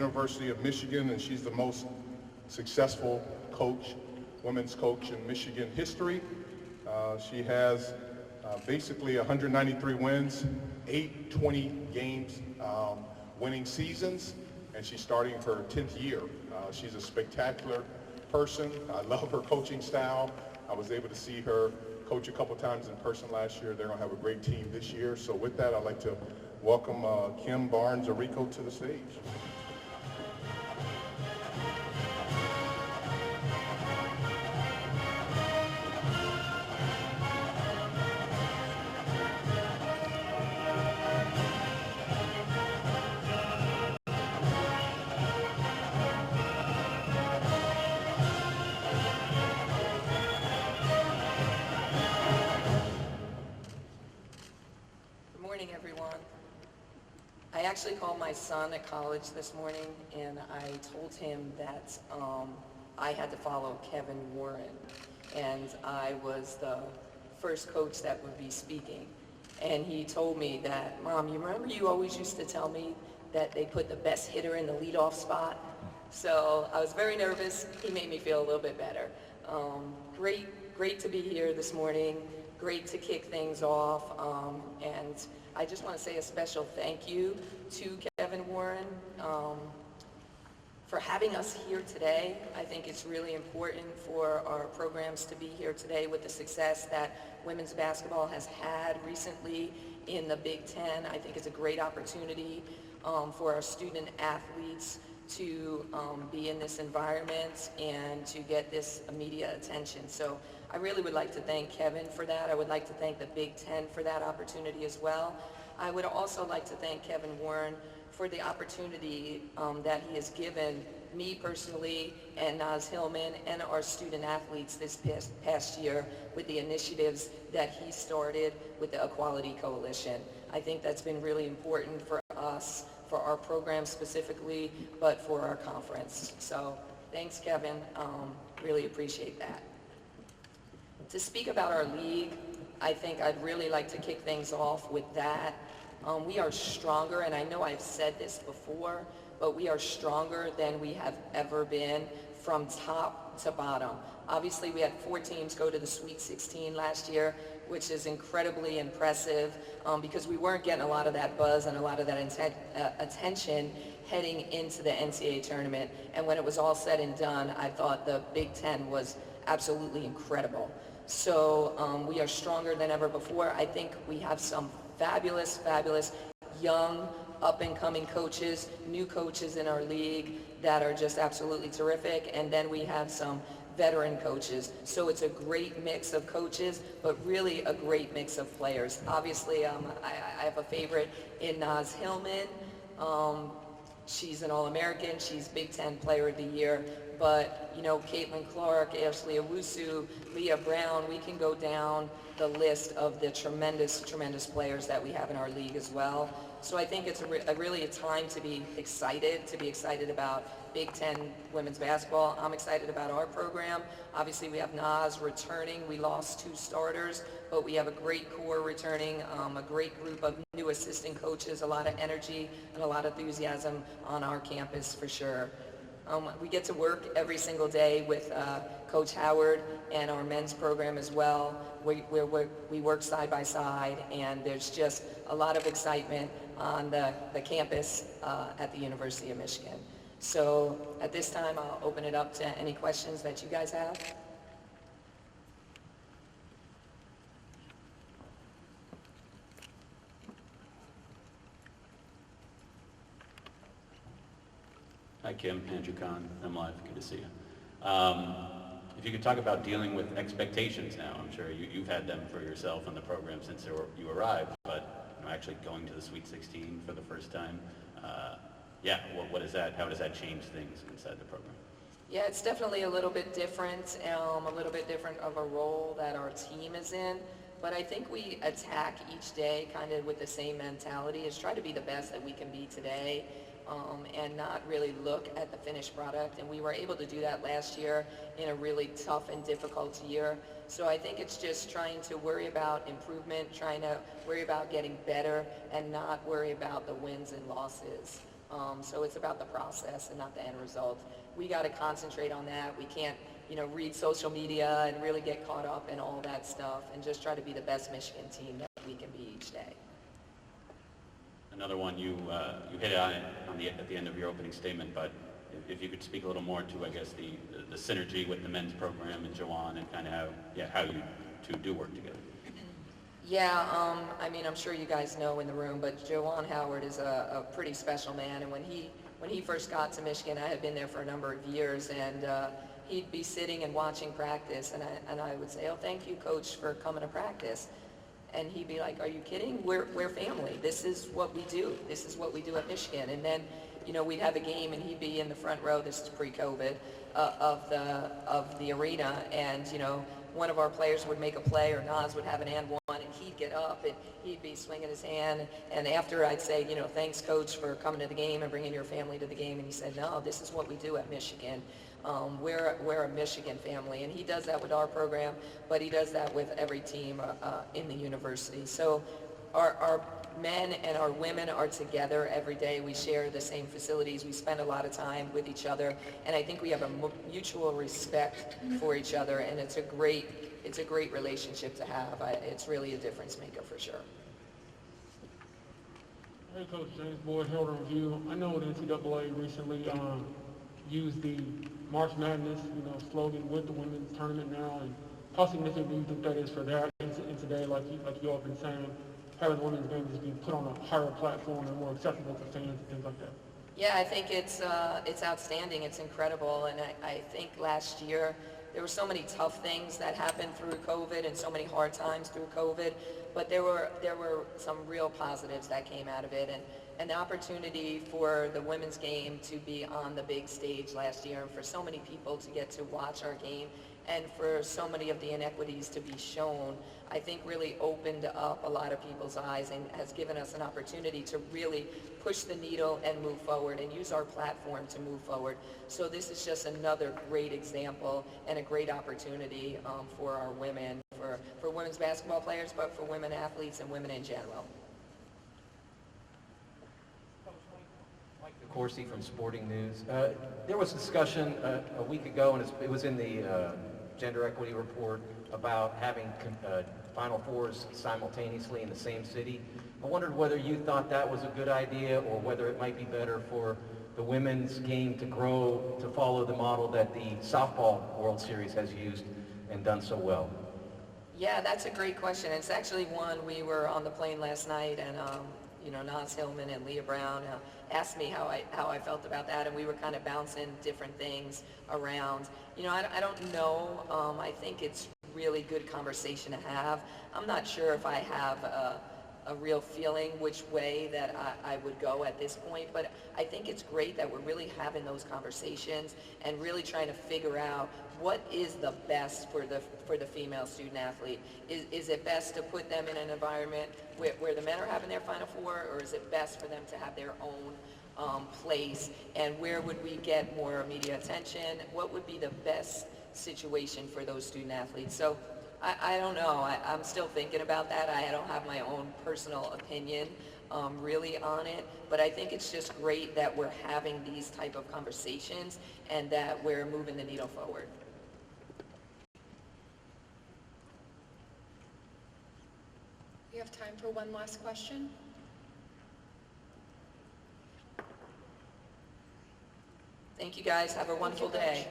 University of Michigan, and she's the most successful coach, women's coach in Michigan history. She has basically 193 wins, 820 games winning seasons, and she's starting her 10th year. She's a spectacular person. I love her coaching style. I was able to see her coach a couple times in person last year. They're going to have a great team this year. So with that, I'd like to welcome Kim Barnes Arico to the stage. Everyone. I actually called my son at college this morning and I told him that I had to follow Kevin Warren, and I was the first coach that would be speaking. And he told me that, Mom, you remember you always used to tell me that they put the best hitter in the leadoff spot? So I was very nervous. He made me feel a little bit better. Great to be here this morning. Great to kick things off. And I just want to say a special thank you to Kevin Warren for having us here today. I think it's really important for our programs to be here today with the success that women's basketball has had recently in the Big Ten. I think it's a great opportunity for our student athletes to be in this environment and to get this media attention. So I really would like to thank Kevin for that. I would like to thank the Big Ten for that opportunity as well. I would also like to thank Kevin Warren for the opportunity that he has given me personally and Naz Hillman and our student athletes this past year with the initiatives that he started with the Equality Coalition. I think that's been really important for us, for our program specifically, but for our conference. So thanks, Kevin. Really appreciate that. To speak about our league, I think I'd really like to kick things off with that. We are stronger, and I know I've said this before, but we are stronger than we have ever been from top to bottom. Obviously, we had 4 teams go to the Sweet 16 last year, which is incredibly impressive because we weren't getting a lot of that buzz and a lot of that attention heading into the NCAA tournament. And when it was all said and done, I thought the Big Ten was absolutely incredible. So we are stronger than ever before. I think we have some fabulous young up-and-coming coaches, new coaches in our league that are just absolutely terrific. And then we have some veteran coaches. So it's a great mix of coaches, but really a great mix of players. Obviously, I have a favorite in Naz Hillman. She's an All-American. She's Big Ten Player of the Year. But, you know, Caitlin Clark, Ashley Owusu, Leah Brown, we can go down the list of the tremendous players that we have in our league as well. So I think it's really a time to be excited about Big Ten women's basketball. I'm excited about our program. Obviously, we have Naz returning. We lost 2 starters, but we have a great core returning, a great group of new assistant coaches, a lot of energy and a lot of enthusiasm on our campus for sure. We get to work every single day with Coach Howard and our men's program as well. We work side by side, and there's just a lot of excitement on the campus at the University of Michigan. So at this time, I'll open it up to any questions that you guys have. Hi, Kim. Andrew Kahn. I'm live. Good to see you. If you could talk about dealing with expectations now. I'm sure you've had them for yourself and the program since you arrived, but you know, actually going to the Sweet 16 for the first time, what is that? How does that change things inside the program? Yeah, it's definitely a little bit different of a role that our team is in. But I think we attack each day kind of with the same mentality, is try to be the best that we can be today. And not really look at the finished product. And we were able to do that last year in a really tough and difficult year. So I think it's just trying to worry about improvement, trying to worry about getting better, and not worry about the wins and losses. So it's about the process and not the end result. We got to concentrate on that. We can't, read social media and really get caught up in all that stuff, and just try to be the best Michigan team that we can be each day. Another one you hit on it at the end of your opening statement, but if you could speak a little more to, I guess, the synergy with the men's program and Joanne, and kind of how you two do work together. Yeah, I'm sure you guys know in the room, but Joanne Howard is a pretty special man, and when he first got to Michigan, I had been there for a number of years, and he'd be sitting and watching practice, and I would say, "Oh, thank you, Coach, for coming to practice." And he'd be like, "Are you kidding? We're family. This is what we do. This is what we do at Michigan." And then, we'd have a game, and he'd be in the front row. This is pre-COVID, of the arena, and one of our players would make a play, or Nas would have an and one, and he'd get up and he'd be swinging his hand. And after I'd say, "Thanks, Coach, for coming to the game and bringing your family to the game," and he said, "No, this is what we do at Michigan. We're a Michigan family," and he does that with our program, but he does that with every team in the university. So our men and our women are together every day. We share the same facilities. We spend a lot of time with each other, and I think we have a mutual respect for each other, and it's a great relationship to have. It's really a difference maker for sure. Hey, Coach James Boyd, Herald Review. I know the NCAA recently used the March Madness, slogan with the women's tournament now, and how significant do you think that is for that in today, like you all have been saying, having the women's game just being put on a higher platform and more accessible to fans and things like that? Yeah, I think it's outstanding. It's incredible, and I think last year there were so many tough things that happened through COVID and so many hard times through COVID, but there were some real positives that came out of it, and the opportunity for the women's game to be on the big stage last year, and for so many people to get to watch our game, and for so many of the inequities to be shown, I think really opened up a lot of people's eyes and has given us an opportunity to really push the needle and move forward and use our platform to move forward. So this is just another great example and a great opportunity for our women, for women's basketball players, but for women athletes and women in general. Corsi from Sporting News. There was discussion a week ago, and it was in the Gender Equity Report, about having Final Fours simultaneously in the same city. I wondered whether you thought that was a good idea, or whether it might be better for the women's game to grow to follow the model that the softball World Series has used and done so well. Yeah, that's a great question. It's actually one we were on the plane last night, and Nas Hillman and Leah Brown asked me how I felt about that, and we were kind of bouncing different things around. I don't know. I think it's really good conversation to have. I'm not sure if I have a real feeling which way that I would go at this point, but I think it's great that we're really having those conversations and really trying to figure out what is the best for the female student athlete. Is it best to put them in an environment where the men are having their Final Four, or is it best for them to have their own place? And where would we get more media attention? What would be the best situation for those student athletes? So I don't know. I'm still thinking about that. I don't have my own personal opinion really on it, but I think it's just great that we're having these type of conversations and that we're moving the needle forward. We have time for one last question. Thank you guys. Have a wonderful day.